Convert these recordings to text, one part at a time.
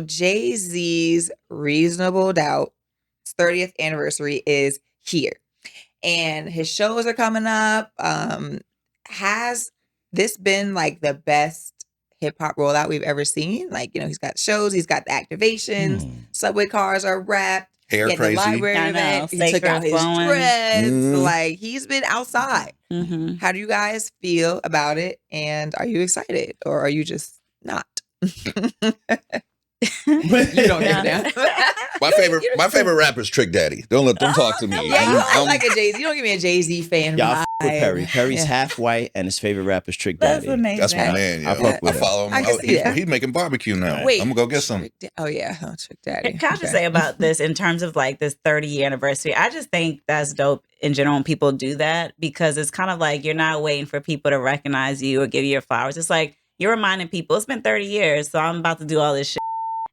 Jay-Z's Reasonable Doubt's 30th anniversary is here. And his shows are coming up. Has this been like the best hip hop rollout we've ever seen? Like, he's got shows, he's got the activations, subway cars are wrapped. Hair crazy. The library event. He took out his dreads. Like, he's been outside. How do you guys feel about it? And are you excited? Or are you just not? You don't give a damn. My favorite rapper is Trick Daddy. Don't let them talk to me. Yeah, I'm like a Jay-Z. You don't give me a Jay-Z fan. Y'all with Perry. Perry's half white, and his favorite rapper is Trick Daddy. That's amazing. That's my man. I fuck with him. follow him. I can see that. He's making barbecue now. Wait, I'm gonna go get some. Trick Daddy. Can I just say about this in terms of like this 30-year anniversary? I just think that's dope in general when people do that, because it's kind of like you're not waiting for people to recognize you or give you your flowers. It's like you're reminding people it's been 30 years, so I'm about to do all this shit.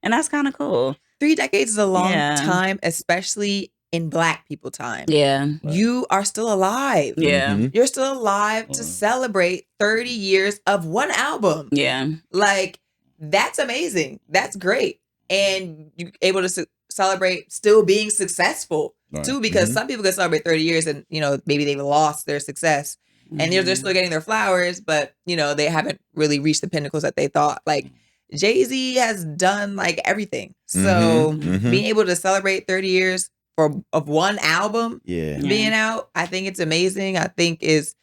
And that's kind of cool. 3 decades is a long time, especially in Black people time. Yeah. You are still alive. Yeah. You're still alive to celebrate 30 years of one album. Yeah. Like, that's amazing. That's great. And you're able to celebrate still being successful too, because some people can celebrate 30 years and, maybe they've lost their success and they're still getting their flowers, but, they haven't really reached the pinnacles that they thought. Like, Jay-Z has done like everything. So being able to celebrate 30 years of one album being out, I think it's amazing. I think is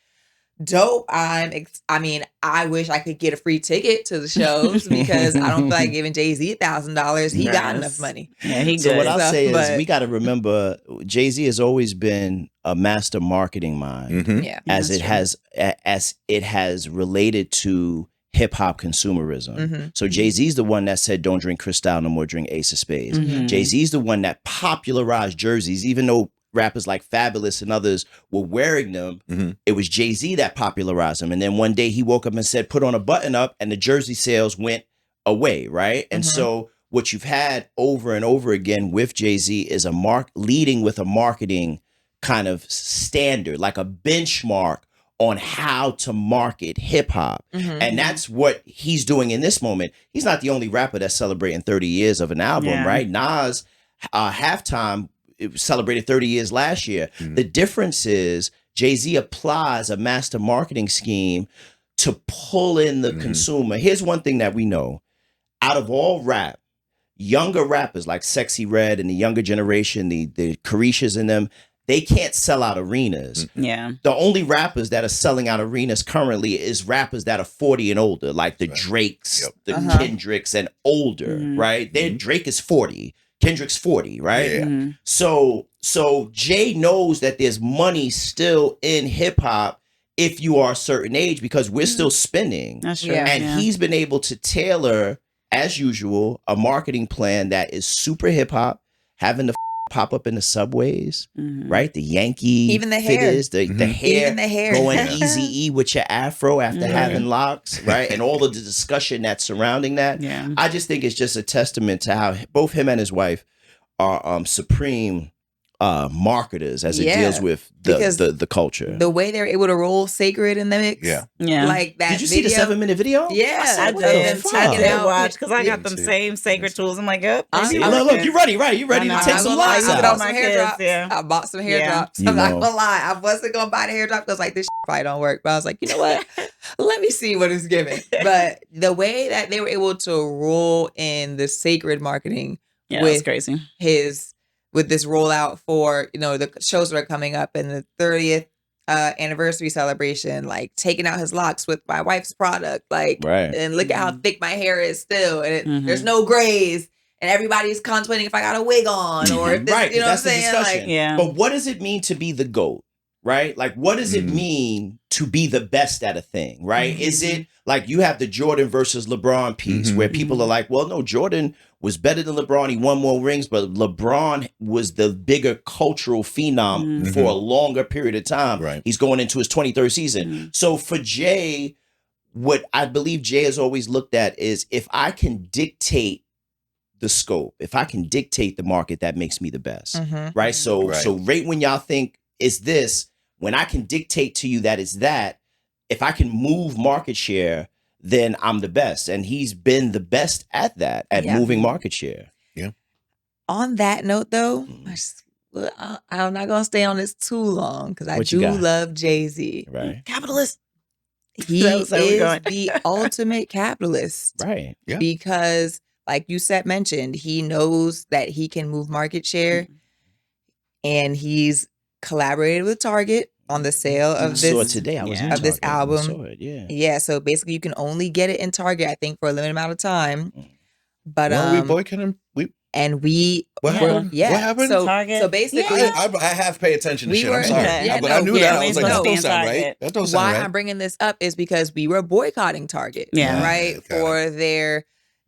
dope. I wish I could get a free ticket to the shows because I don't feel like giving Jay-Z $1,000. He got enough money. Yeah, he So good. what I'll say is we got to remember Jay-Z has always been a master marketing mind Yeah. as it has related to hip hop consumerism. So Jay-Z's the one that said, don't drink Cristal no more, drink Ace of Spades. Jay-Z's the one that popularized jerseys, even though rappers like Fabulous and others were wearing them. It was Jay-Z that popularized them. And then one day he woke up and said, put on a button up, and the jersey sales went away, right? And so what you've had over and over again with Jay-Z is leading with a marketing kind of standard, like a benchmark on how to market hip hop. And that's what he's doing in this moment. He's not the only rapper that's celebrating 30 years of an album, right? Nas, Halftime, it celebrated 30 years last year. The difference is Jay-Z applies a master marketing scheme to pull in the consumer. Here's one thing that we know. Out of all rap, younger rappers like Sexy Red and the younger generation, the Carishas in them, they can't sell out arenas. Yeah. The only rappers that are selling out arenas currently is rappers that are 40 and older, like the Drakes, the Kendricks, and older, right? Drake is 40. Kendrick's 40, right? So Jay knows that there's money still in hip hop if you are a certain age, because we're still spending. That's true. And he's been able to tailor, as usual, a marketing plan that is super hip hop, having the pop up in the subways, right? The Yankee, even the figures, hair, the hair, even the hair, going Eazy-E with your afro after having locks, right? And all of the discussion that's surrounding that. Yeah. I just think it's just a testament to how both him and his wife are supreme marketers as it deals with the culture. The way they're able to roll Sacred in the mix. Yeah. Like that. Did you see the 7-minute video? Yeah. I did. I did watch because I got Me them too. same sacred tools. I'm like, yep. Look, you ready, right? You ready to take some lives I out. bought some hair drops. I bought some hair drops. I'm not gonna lie. I wasn't gonna buy the hair drop because like this probably don't work. But I was like, you know what? Let me see what it's giving. But the way that they were able to roll in the Sacred marketing with crazy. With this rollout for, the shows that are coming up and the 30th anniversary celebration, like taking out his locks with my wife's product, like, and look at how thick my hair is still. And there's no grays. And everybody's contemplating if I got a wig on or if this, you know that's what I'm saying? the discussion. Like, But what does it mean to be the GOAT? Right? Like, what does it mean to be the best at a thing? Right? Is it like you have the Jordan versus LeBron piece where people are like, well, no, Jordan was better than LeBron. He won more rings, but LeBron was the bigger cultural phenom for a longer period of time. Right. He's going into his 23rd season. So for Jay, what I believe Jay has always looked at is if I can dictate the scope, if I can dictate the market, that makes me the best. Right? So right when y'all think it's this, when I can dictate to you that it's that, if I can move market share, then I'm the best. And he's been the best at that, at moving market share. Yeah. On that note, though, I'm not gonna stay on this too long because I do love Jay-Z. Right. Capitalist. He is the ultimate capitalist. Right. Yeah. Because, like you mentioned, he knows that he can move market share, and he's collaborated with Target on the sale of this. I saw it today. I was in this Target. album. I saw it. Yeah. Yeah. So basically, you can only get it in Target, I think, for a limited amount of time. But we boycotting? What happened? Yeah. What happened? So basically, I have paid attention to shit. I'm sorry. Yeah, but I knew that. I was like, that don't sound right. That don't sound right. Why I'm bringing this up is because we were boycotting Target, right, for their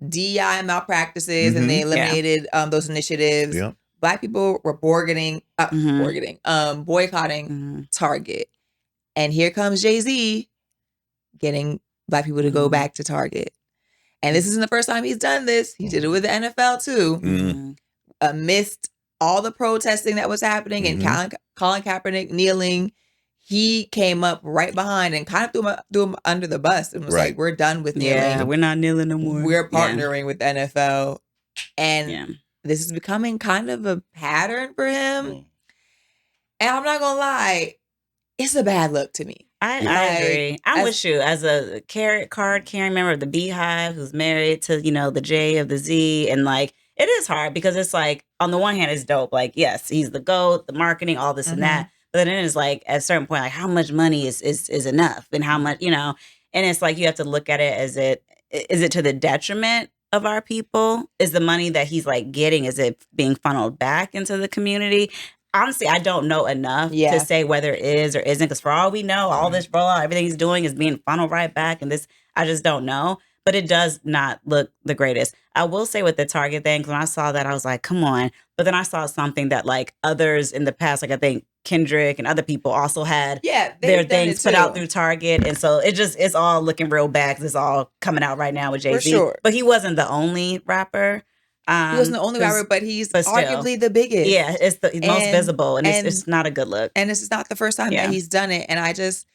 DEI malpractices, and they eliminated those initiatives. Yeah. Black people were boycotting Target, and here comes Jay-Z getting Black people to go back to Target. And this isn't the first time he's done this. He did it with the NFL too. Amidst all the protesting that was happening and Colin Kaepernick kneeling, he came up right behind and kind of threw him under the bus and was like, "We're done with kneeling. Yeah, we're not kneeling no more. We're partnering with the NFL." And this is becoming kind of a pattern for him. And I'm not gonna lie, it's a bad look to me. I agree. I'm with you as a card carrying member of the Beehive who's married to, the J of the Z. And like, it is hard because it's like, on the one hand, it's dope. Like, yes, he's the GOAT, the marketing, all this and that. But then it's like, at a certain point, like, how much money is enough? And how much, and it's like, you have to look at it as is it to the detriment of our people? Is the money that he's like getting, is it being funneled back into the community? Honestly, I don't know enough to say whether it is or isn't, because for all we know, all this rollout, everything he's doing is being funneled right back. And this, I just don't know. But it does not look the greatest. I will say with the Target thing, when I saw that, I was like, come on. But then I saw something that like others in the past, like I think Kendrick and other people also had their things put out through Target. And so it's all looking real bad because it's all coming out right now with Jay-Z. For sure. But he wasn't the only rapper. He wasn't the only rapper, but he's arguably the biggest. Yeah, it's the most visible, and it's not a good look. And this is not the first time that he's done it. And I just,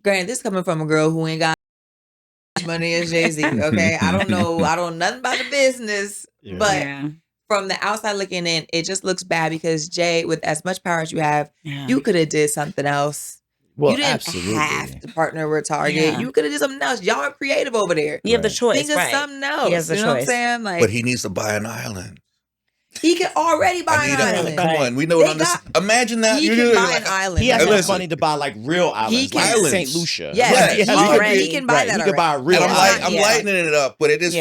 granted, this coming from a girl who ain't got money as Jay-Z, okay? I don't know nothing about the business, but from the outside looking in, it just looks bad because Jay, with as much power as you have, you could have did something else. Well, you didn't have to partner with Target. You could have did something else. Y'all are creative over there. You have the choice. Think of something else. He has the you know what I'm saying? Like, but he needs to buy an island. He can already buy an island. Come on, we know. Imagine that. He can buy an island. He has enough money to buy like real islands, like St. Lucia. Yes, he can buy that. He can buy a real island. I'm lightening it up, but it is.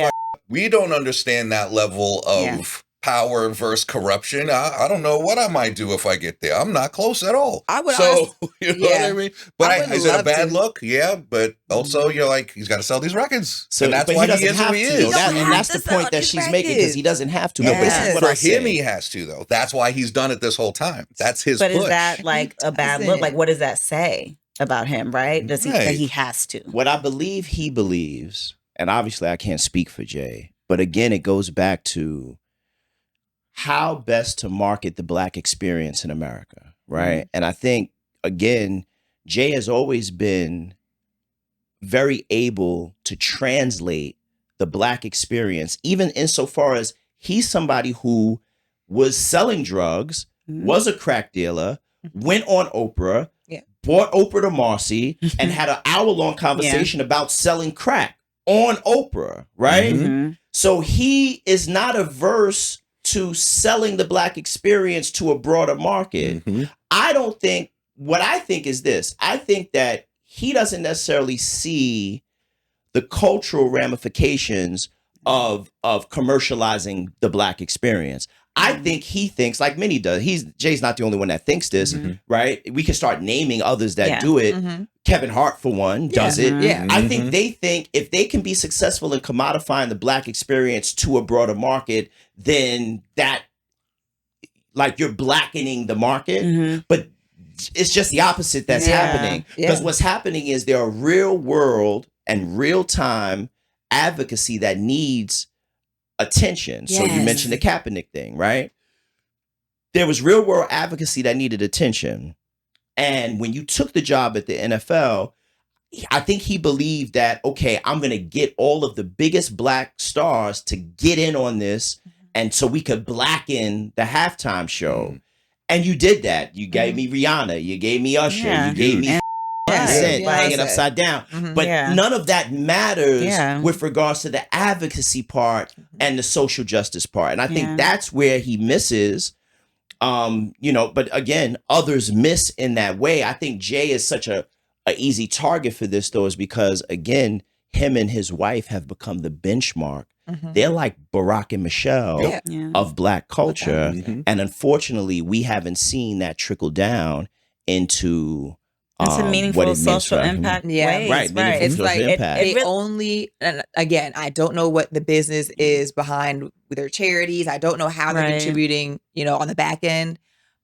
We don't understand that level of power versus corruption. I don't know what I might do if I get there. I'm not close at all. I would. You know what I mean? But is it a bad look? Yeah, but also you're like, he's got to sell these records, so and that's why he is who he is. And that's the point that she's making, because he doesn't have to. No, but for him, he has to though. That's why he's done it this whole time. That's his. But push. Is that like a bad look? Like, what does that say about him? Right? Does he that he has to? What I believe he believes, and obviously I can't speak for Jay, but again, it goes back to how best to market the Black experience in America, right? And I think, again, Jay has always been very able to translate the Black experience, even insofar as he's somebody who was selling drugs, was a crack dealer, went on Oprah, brought Oprah to Marcy, and had an hour-long conversation about selling crack on Oprah, right? So he is not averse to selling the Black experience to a broader market. What I think is this. I think that he doesn't necessarily see the cultural ramifications of commercializing the Black experience. I think he thinks, like many does. Jay's not the only one that thinks this, right? We can start naming others that do it. Kevin Hart, for one, does it. I think they think if they can be successful in commodifying the Black experience to a broader market, then that, like, you're blackening the market. But it's just the opposite that's happening. Because what's happening is there are real world and real time advocacy that needs attention. So you mentioned the Kaepernick thing, right? There was real world advocacy that needed attention. And when you took the job at the NFL, I think he believed that, okay, I'm going to get all of the biggest black stars to get in on this. And so we could blacken the halftime show. And you did that. You gave me Rihanna. You gave me Usher. You gave me hanging upside down. But none of that matters with regards to the advocacy part and the social justice part. And I think that's where he misses. But again, others miss in that way. I think Jay is such a easy target for this, though, is because, again, him and his wife have become the benchmark. They're like Barack and Michelle of black culture. And unfortunately, we haven't seen that trickle down into meaningful social impact ways. Right. It's like impact. they only, and again, I don't know what the business is behind their charities. I don't know how they're contributing, on the back end,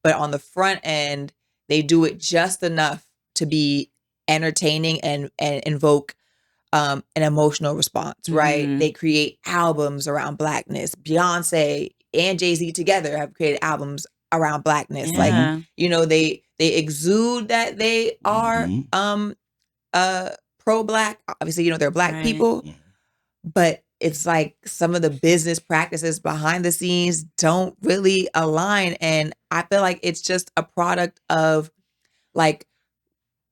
but on the front end, they do it just enough to be entertaining and invoke an emotional response, right? They create albums around blackness. Beyonce and Jay-Z together have created albums around blackness. Like, they exude that they are pro-black. Obviously, they're black people, but it's like some of the business practices behind the scenes don't really align. And I feel like it's just a product of like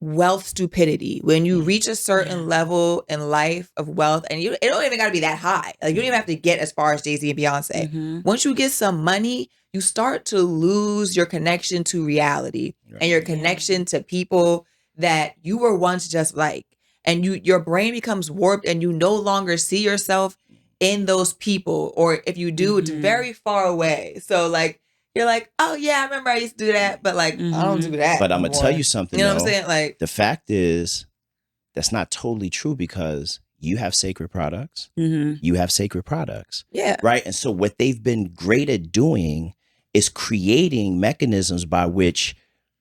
wealth stupidity. When you reach a certain level in life of wealth, and it don't even got to be that high. Like, you don't even have to get as far as Jay-Z and Beyonce. Once you get some money, you start to lose your connection to reality and your connection to people that you were once just like. And your brain becomes warped and you no longer see yourself in those people. Or if you do, it's very far away. So like, you're like, oh yeah, I remember I used to do that, but like, I don't do that. But I'm going to tell you something, what I'm saying? Like, the fact is, that's not totally true, because you have sacred products. You have sacred products. Yeah. Right? And so what they've been great at doing is creating mechanisms by which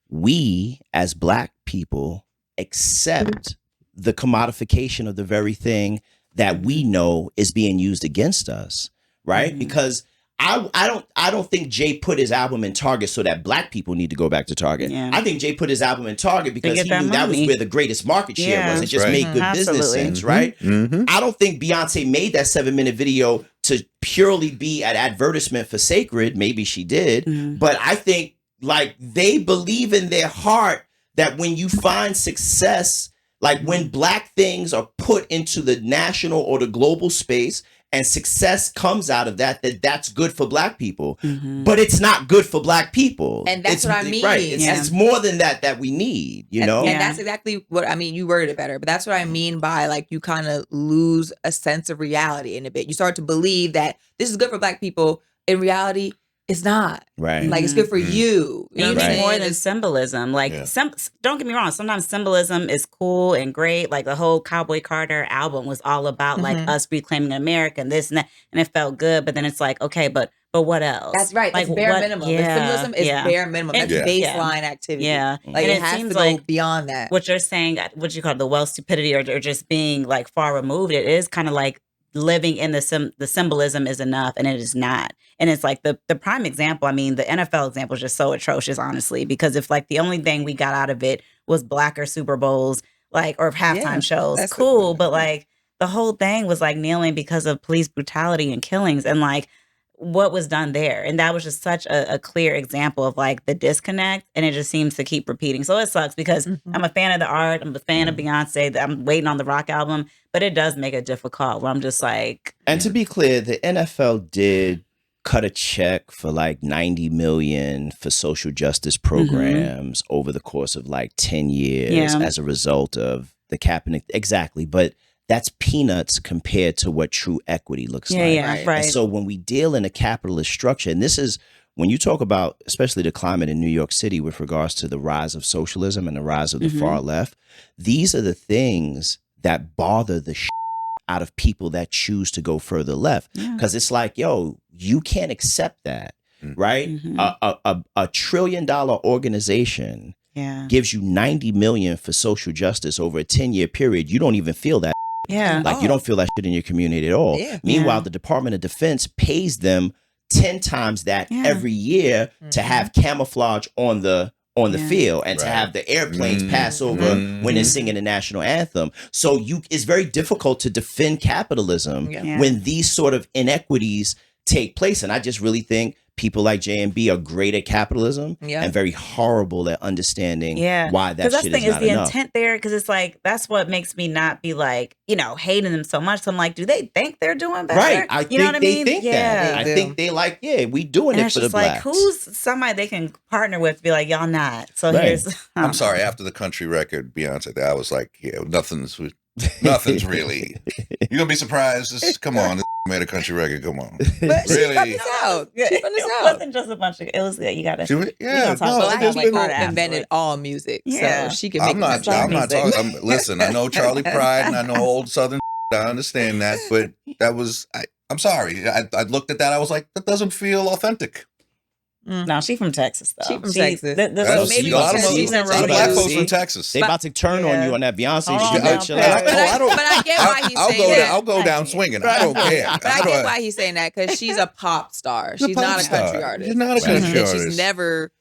we as black people accept the commodification of the very thing that we know is being used against us. Right? Because I don't think Jay put his album in Target so that black people need to go back to Target. I think Jay put his album in Target because he knew that was where the greatest market share was. It just made good business sense, right? I don't think Beyonce made that 7-minute video to purely be an advertisement for Sacred. Maybe she did. But I think like they believe in their heart that when you find success, like when black things are put into the national or the global space, and success comes out of that's good for black people. But it's not good for black people. And that's what I mean. Right. It's more than that we need, And that's exactly what I mean. You worded it better, but that's what I mean by like you kind of lose a sense of reality in a bit. You start to believe that this is good for black people. In reality, it's not. Right. Like it's good for you. You know what I'm saying? More than symbolism. Like don't get me wrong. Sometimes symbolism is cool and great. Like the whole Cowboy Carter album was all about like us reclaiming America and this and that, and it felt good. But then it's like, okay, but what else? That's right. Like it's bare minimum. The symbolism is bare minimum. That's baseline activity. Yeah. Like it has to go beyond that. What you're saying, what you call the wealth stupidity or just being like far removed, it is kind of like living in the symbolism is enough, and it is not. And it's like the prime example. I mean, the NFL example is just so atrocious, honestly, because if like the only thing we got out of it was blacker Super Bowls, like, or halftime shows, that's cool. But like the whole thing was like kneeling because of police brutality and killings, and like what was done there. And that was just such a clear example of like the disconnect, and it just seems to keep repeating. So it sucks because I'm a fan of the art. I'm a fan of Beyonce. I'm waiting on the Rock album, but it does make it difficult where I'm just like. And to be clear, the NFL did cut a check for like $90 million for social justice programs over the course of like 10 years as a result of the Kaepernick. Exactly. But that's peanuts compared to what true equity looks like. Right. And so when we deal in a capitalist structure, and this is when you talk about, especially the climate in New York City with regards to the rise of socialism and the rise of the far left, these are the things that bother the out of people that choose to go further left. Because it's like, yo, you can't accept that, right? A $1 trillion organization gives you $90 million for social justice over a 10-year period. You don't even feel that. Like you don't feel that shit in your community at all. Meanwhile, the Department of Defense pays them 10 times that every year to have camouflage on the on the field, and to have the airplanes pass over when they're singing the national anthem. So it's very difficult to defend capitalism when these sort of inequities take place. And I just really think people like J&B are great at capitalism and very horrible at understanding why that shit is not the enough. intent there, because it's like, that's what makes me not be like, hating them so much. So I'm like, do they think they're doing better? Right. I think what I they mean? think that. I think they like, we doing it for the blacks. Like, who's somebody they can partner with to be like, y'all not. So here's... I'm sorry, after the country record, Beyonce, I was like, nothing's really. You're going to be surprised. Come on. Made a country record. Come on. But really? she brought this out. It wasn't just a bunch of... It was... You got to... Black people invented all music. So she can make I'm not talking... Listen, I know Charlie Pride and I know old Southern I understand that, but that was... I'm sorry. I looked at that. I was like, that doesn't feel authentic. No, she from Texas, though. She from Texas. Maybe a lot of black folks from Texas. They about to turn on you on that Beyonce shit. But I get why he's saying that. I'll go down swinging. I don't care. But I get why he's saying that, because she's a pop star. She's not a country artist. She's not a country artist. She's never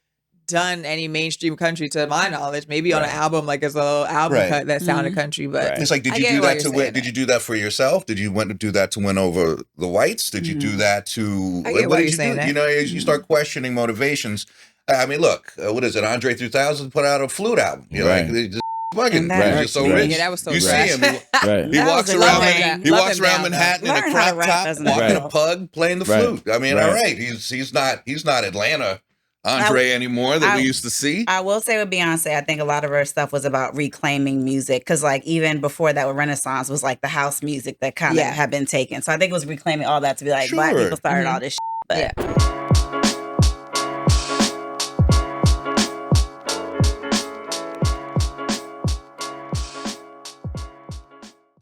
done any mainstream country to my knowledge. Maybe on an album, like as a little album cut that sounded country. But it's like, did you do that to win? Did you do that for yourself? Did you want to do that to win over the whites? Did you do that to? I get why you're saying that. You start questioning motivations. I mean, look, what is it? Andre 3000 put out a flute album. You're like, they just bugging. They're just so rich. Yeah, that was so you trash. see him. He walks around. He walks around Manhattan in a crop top, walking a pug, playing the flute. I mean, all right, he's not Atlanta Andre anymore that we used to see. I will say with Beyonce, I think a lot of her stuff was about reclaiming music, because like even before that with Renaissance was like the house music that kind of had been taken. So I think it was reclaiming all that to be like, black people started all this shit. But